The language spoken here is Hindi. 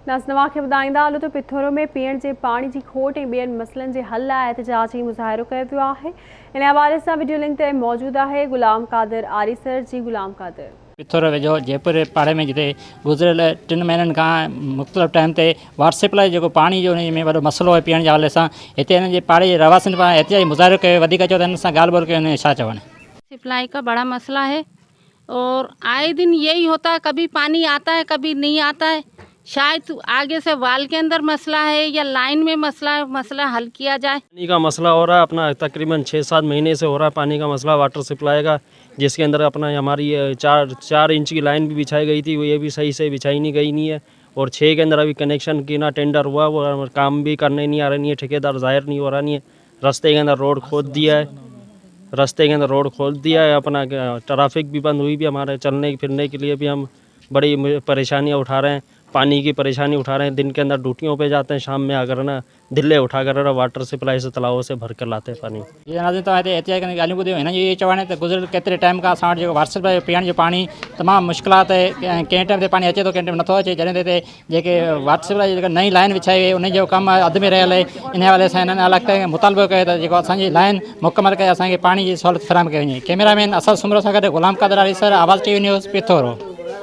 नाज़नवा खे ॿुधाईंदा हलो त पिथोरो में पीअण जे पाणी जी खोट ऐं ॿियनि मसइलनि जे हल लाइ एहतिजाजी मुज़ाहिरो कयो वियो आहे। इन हवाले सां वीडियो लिंक ते मौजूदु आहे गुलाम कादिर आरीसर जी। गुलाम कादिर पिथोर वेझो जयपुर पाड़े में जिते गुज़िरियल 3 महीननि खां मुख़्तलिफ़ टाइम ते वाटर सप्लाई जेको पाणी जो उन में वॾो मसइलो आहे पीअण जे हवाले सां हिते हिन जे पाड़े जे रहवासियुनि पारां एहतिजाजी मुज़ाहिरो कयो वधीक चयो त हिन सां ॻाल्हि ॿोल कयो हिन छा चवनि। सप्लाई का बड़ा मसला है और आए दिन यही होता है, कभी पानी आता है कभी नहीं आता है। शायद आगे से वाल के अंदर मसला है या लाइन में मसला है, मसला हल किया जाए। पानी का मसला हो रहा है अपना तकरीबन 6-7 महीने से हो रहा है पानी का मसला वाटर सप्लाई का, जिसके अंदर अपना हमारी 4 इंच की लाइन भी बिछाई गई थी, वो ये भी सही से बिछाई नहीं है। और 6 के अंदर अभी कनेक्शन की ना टेंडर हुआ, वो काम भी करने नहीं आ रहा नहीं है, ठेकेदार जाहिर नहीं हो रहा नहीं है। रास्ते के अंदर रोड खोद दिया है, अपना ट्रैफिक भी बंद हुई भी, हमारे चलने फिरने के लिए भी हम बड़ी परेशानियाँ उठा रहे हैं, पानी की परेशानी उठा रहे हैं। दिन के अंदर ड्यूटियों पे जाते हैं, शाम में आकर ना दिल्ले उठा कर वाटर सप्लाई से तालाबों से भर कर लाते हैं पानी। ये नाज़रीन तव्हां हिते एहतिजाज करने ॻाल्हियूं ॿुधियूं। हिन जो इहो चवणु आहे त गुज़िरियल केतिरे टाइम खां असां वटि जेको वाटर सप्लाई पीअण जो पाणी तमामु मुश्किलात कंहिं टाइम ते पाणी अचे थो, कंहिं टाइम नथो अचे। जॾहिं ते जेके वाटर सप्लाई जी जेका नई लाइन विछाई वई उन जो कमु अधु में रहियल आहे। इन हवाले सां हिननि अलॻि मुतालबो कयो त जेको असांजी लाइन मुकमल करे असांखे पाणी जी सहूलियत फ़राहम कई वञे। कैमरामैन असद सुमरो सां गॾु गुलाम कादिर आरीसर, आवाज़ TV न्यूज़, पिथोरो।